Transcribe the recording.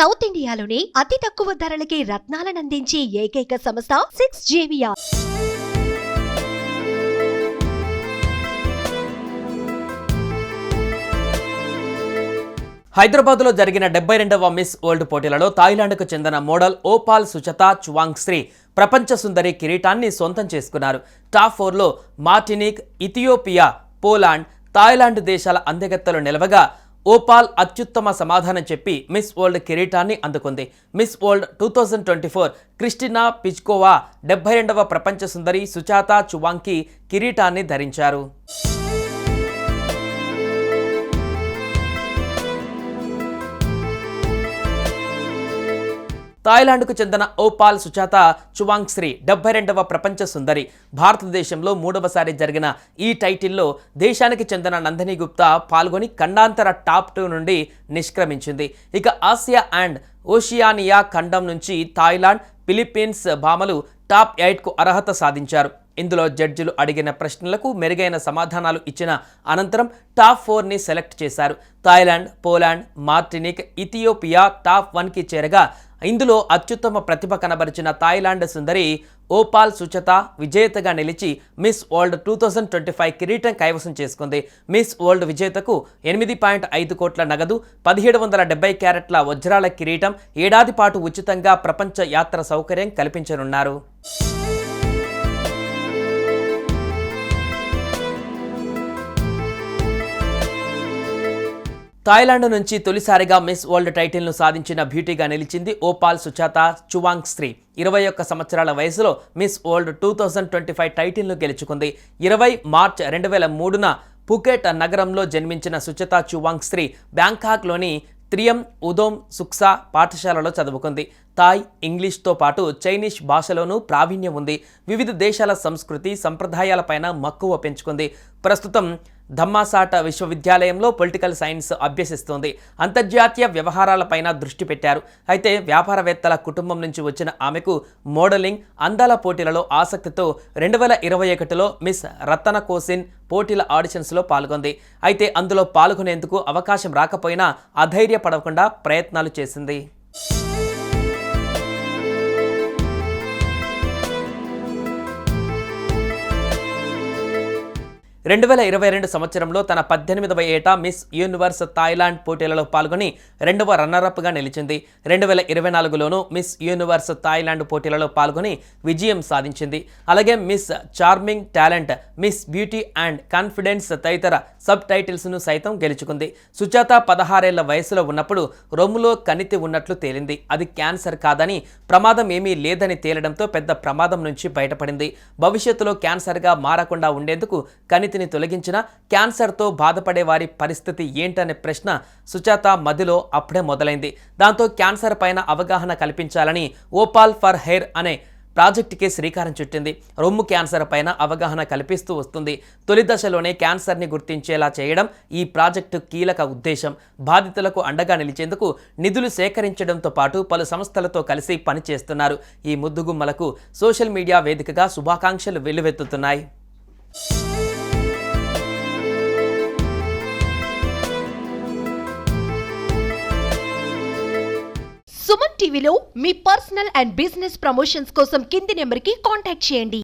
South ఇండియాలోనే అతి తక్కువ ధరలకి రత్నాలను అందించే ఏకైక సంస్థ 6JVR. హైదరాబాద్లో జరిగిన 72వ మిస్ వరల్డ్ పోటీలలో థాయిలాండ్కు చెందిన మోడల్ ఓపాల్ సుచతా చువాంగ్స్రీ ప్రపంచ సుందరి కిరీటాన్ని సొంతం చేసుకున్నారు. టాప్ 4లో మార్టినిక్, ఇథియోపియా, పోలాండ్, థాయిలాండ్ దేశాల అందెగత్తెలు నిలవగా ఓపాల్ అత్యుత్తమ సమాధానం చెప్పి మిస్ వరల్డ్ కిరీటాన్ని అందుకుంది. మిస్ వరల్డ్ 2024 క్రిస్టినా పిచ్కోవా 72వ ప్రపంచ సుందరి సుచాతా చువాంగ్కి కిరీటాన్ని ధరించారు. థాయిలాండ్కు చెందిన ఓపాల్ సుచాతా చువాంగ్స్రీ 72వ ప్రపంచ సుందరి. భారతదేశంలో 3వసారి జరిగిన ఈ టైటిల్లో దేశానికి చెందిన నందిని గుప్తా పాల్గొని ఖండాంతర టాప్ 2 నుండి నిష్క్రమించింది. ఇక ఆసియా అండ్ ఓషియానియా ఖండం నుంచి థాయిలాండ్, ఫిలిప్పీన్స్ భామలు టాప్ 8కు అర్హత సాధించారు. ఇందులో జడ్జిలు అడిగిన ప్రశ్నలకు మెరుగైన సమాధానాలు ఇచ్చిన అనంతరం టాప్ 4ని సెలెక్ట్ చేశారు. Thailand, Poland, Martinique, Ethiopia top 1కి చేరగా ఇందులో అత్యుత్తమ ప్రతిభ కనబరిచిన థాయిలాండ్ సుందరి ఓపాల్ సుచతా విజేతగా నిలిచి మిస్ వరల్డ్ 2025 కిరీటం కైవసం చేసుకుంది. మిస్ వరల్డ్ విజేతకు 8.5 కోట్ల నగదు, 1770 క్యారెట్ల వజ్రాల కిరీటం, ఏడాది పాటు ఉచితంగా ప్రపంచ యాత్ర సౌకర్యం కల్పించనున్నారు. థాయిలాండ్ నుంచి తొలిసారిగా మిస్ వరల్డ్ టైటిల్ను సాధించిన బ్యూటీగా నిలిచింది ఓపాల్ సుచాతా చువాంగ్స్రీ. 21 సంవత్సరాల వయసులో మిస్ వరల్డ్ 2025 టైటిల్ను గెలుచుకుంది. 20 మార్చ్ 2003న పుకెట్ నగరంలో జన్మించిన సుచతా చువాంగ్స్రీ బ్యాంకాక్లోని త్రియం ఉదోమ్ సుక్సా పాఠశాలలో చదువుకుంది. థాయ్, ఇంగ్లీష్తో పాటు చైనీస్ భాషలోనూ ప్రావీణ్యం ఉంది. వివిధ దేశాల సంస్కృతి, సంప్రదాయాలపైన మక్కువ పెంచుకుంది. ప్రస్తుతం ధమ్మాసాట విశ్వవిద్యాలయంలో పొలిటికల్ సైన్స్ అభ్యసిస్తోంది. అంతర్జాతీయ వ్యవహారాలపైన దృష్టి పెట్టారు. అయితే వ్యాపారవేత్తల కుటుంబం నుంచి వచ్చిన ఆమెకు మోడలింగ్, అందాల పోటీలలో ఆసక్తితో 2021లో మిస్ రతనకోసిన్ పోటీల ఆడిషన్స్లో పాల్గొంది. అయితే అందులో పాల్గొనేందుకు అవకాశం రాకపోయినా అధైర్యపడకుండా ప్రయత్నాలు చేసింది. రెండు 2022 సంవత్సరంలో తన 18వ ఏటా మిస్ యూనివర్స్ థాయిలాండ్ పోటీలలో పాల్గొని 2వ రన్నరప్గా నిలిచింది. 2024లోనూ మిస్ యూనివర్స్ థాయిలాండ్ పోటీలలో పాల్గొని విజయం సాధించింది. అలాగే miss charming talent, miss beauty and confidence తదితర సబ్ టైటిల్స్ను సైతం గెలుచుకుంది. సుచాతా 16 ఏళ్ల వయసులో ఉన్నప్పుడు రొమ్ములో కణితి ఉన్నట్లు తేలింది. అది క్యాన్సర్ కాదని, ప్రమాదం ఏమీ లేదని తేలడంతో పెద్ద ప్రమాదం నుంచి బయటపడింది. భవిష్యత్తులో క్యాన్సర్గా మారకుండా ఉండేందుకు కణితిని తొలగించిన క్యాన్సర్తో బాధపడే వారి పరిస్థితి ఏంటనే ప్రశ్న సుచాతా మదిలో అప్పుడే మొదలైంది. దాంతో క్యాన్సర్ పైన అవగాహన కల్పించాలని ఓపాల్ ఫర్ హెయిర్ అనే ప్రాజెక్టుకే శ్రీకారం చుట్టింది. రొమ్ము క్యాన్సర్ పైన అవగాహన కల్పిస్తూ వస్తుంది. తొలి దశలోనే క్యాన్సర్ని గుర్తించేలా చేయడం ఈ ప్రాజెక్టు కీలక ఉద్దేశం. బాధితులకు అండగా నిలిచేందుకు నిధులు సేకరించడంతో పాటు పలు సంస్థలతో కలిసి పనిచేస్తున్నారు. ఈ ముద్దుగుమ్మలకు సోషల్ మీడియా వేదికగా శుభాకాంక్షలు వెల్లువెత్తుతున్నాయి. సుమన్ టీవీలో మీ పర్సనల్ అండ్ బిజినెస్ ప్రమోషన్స్ కోసం కింది నెంబర్కి కాంటాక్ట్ చేయండి.